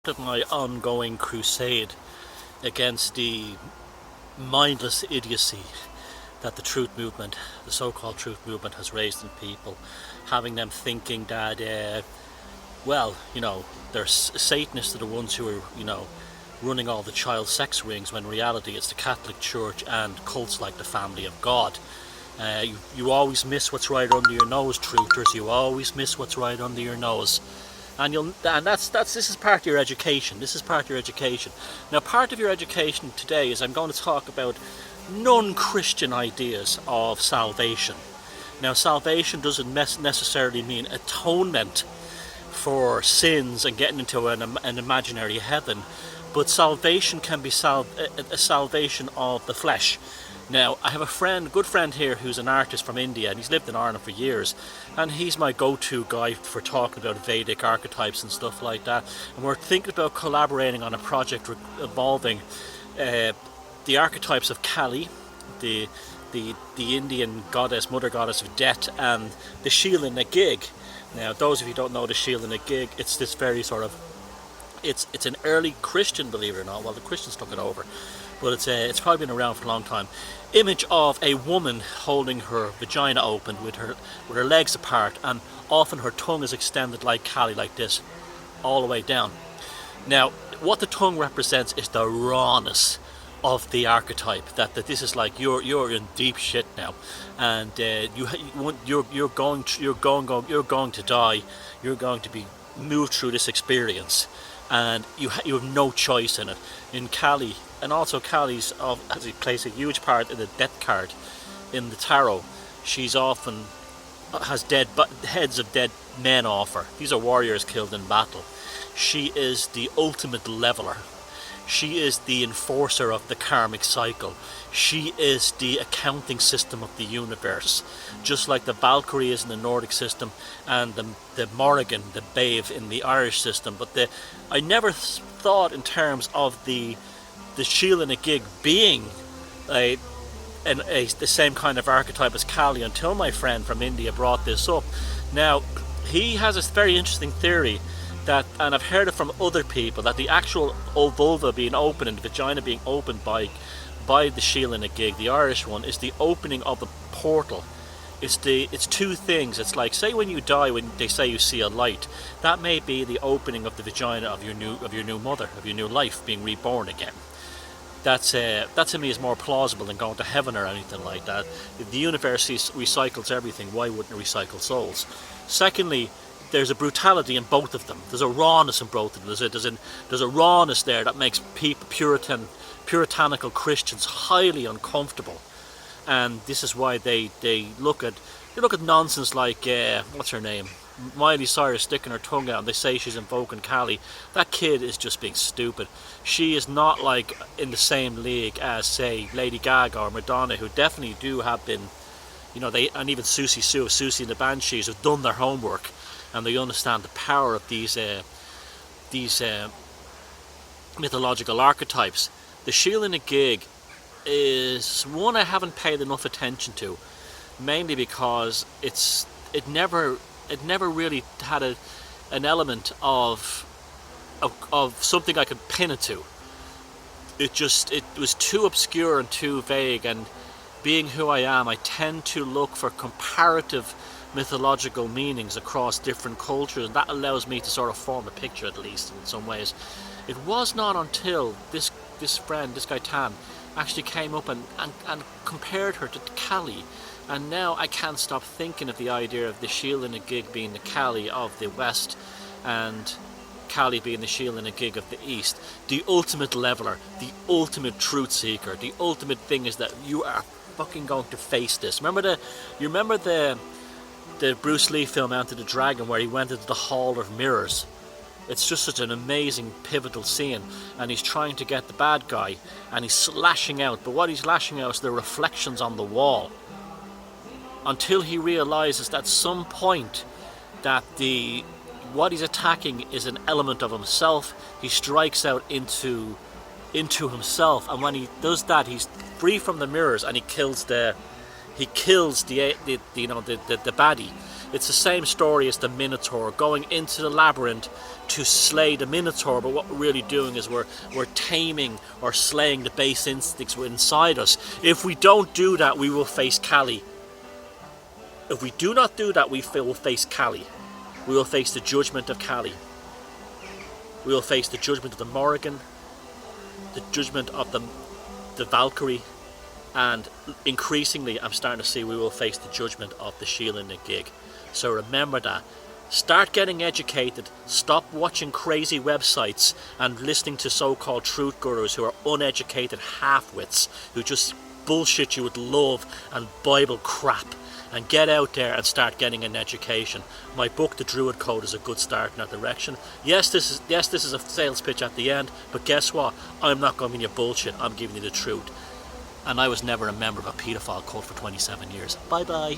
Of my ongoing crusade against the mindless idiocy that the truth movement, the so-called truth movement, has raised in people, having them thinking that, they're Satanists are the ones who are, running all the child sex rings, when in reality it's the Catholic Church and cults like the Family of God. You always miss what's right under your nose, truthers. You always miss what's right under your nose. And this is part of your education. This is part of your education. Now, part of your education today is I'm going to talk about non-Christian ideas of salvation. Now, salvation doesn't necessarily mean atonement for sins and getting into an imaginary heaven, but salvation can be a salvation of the flesh. Now, I have a good friend here who's an artist from India, and he's lived in Ireland for years, and he's my go-to guy for talking about Vedic archetypes and stuff like that. And we're thinking about collaborating on a project involving the archetypes of Kali, the Indian goddess, mother goddess of death, and the Sheela Nagig. Now, those of you who don't know the Sheela Nagig, it's this very sort of, it's an early Christian, believe it or not. Well, the Christians took it over, but it's probably been around for a long time. Image of a woman holding her vagina open with her legs apart, and often her tongue is extended like Kali, like this, all the way down. Now, what the tongue represents is the rawness of the archetype. That this is like you're in deep shit now, and you're going to die. You're going to be moved through this experience, and you have no choice in it. In Kali, and also Kali's as he plays a huge part in the death card in the tarot. She's often has heads of dead men off her. These are warriors killed in battle. She is the ultimate leveler. She is the enforcer of the karmic cycle. She is the accounting system of the universe, just like the Valkyrie is in the Nordic system and the Morrigan, the Babe, in the Irish system. But I never thought in terms of the Sheela Nagig being the same kind of archetype as Kali until my friend from India brought this up. Now, he has a very interesting theory that, and I've heard it from other people, that the actual vulva being open and the vagina being opened by the Sheela Nagig, the Irish one, is the opening of a portal. It's two things. It's like, say when you die, when they say you see a light, that may be the opening of the vagina of your new mother, of your new life, being reborn again. That to me is more plausible than going to heaven or anything like that. If the universe recycles everything, why wouldn't it recycle souls? Secondly, there's a brutality in both of them. There's a rawness in both of them. There's a rawness there that makes people, puritanical Christians, highly uncomfortable. And this is why they look at nonsense like what's her name, Miley Cyrus, sticking her tongue out, and they say she's invoking Kali. That kid is just being stupid. She is not like in the same league as, say, Lady Gaga or Madonna, who definitely do have been, and even Susie and the Banshees have done their homework, and they understand the power of these mythological archetypes. The Sheela Nagig is one I haven't paid enough attention to, mainly because it never really had an element of something I could pin it to. It was too obscure and too vague, and being who I am, I tend to look for comparative mythological meanings across different cultures, and that allows me to sort of form a picture, at least in some ways. It was not until this friend, this guy Tan, actually came up and compared her to Kali, and now I can't stop thinking of the idea of the Sheela Nagig being the Kali of the West and Kali being the Sheela Nagig of the East. The ultimate leveler, the ultimate truth seeker. The ultimate thing is that you are fucking going to face this. You remember the Bruce Lee film Enter the Dragon, where he went into the Hall of Mirrors? It's just such an amazing, pivotal scene, and he's trying to get the bad guy, and he's lashing out, but what he's lashing out is the reflections on the wall, until he realizes at some point that what he's attacking is an element of himself. He strikes out into himself, and when he does that, he's free from the mirrors, and he kills the He kills the baddie. It's the same story as the Minotaur, going into the labyrinth to slay the Minotaur, but what we're really doing is we're taming or slaying the base instincts inside us. If we don't do that, we will face Kali. If we do not do that, we will face Kali. We will face the judgment of Kali. We will face the judgment of the Morrigan, the judgment of the Valkyrie, and increasingly I'm starting to see we will face the judgment of the Sheela gig. So remember that. Start getting educated. Stop watching crazy websites and listening to so-called truth gurus who are uneducated half-wits who just bullshit you with love and Bible crap. And get out there and start getting an education. My book, The Druid Code, is a good start in that direction. Yes, this is a sales pitch at the end, but guess what? I'm not giving you bullshit. I'm giving you the truth. And I was never a member of a paedophile cult for 27 years. Bye bye.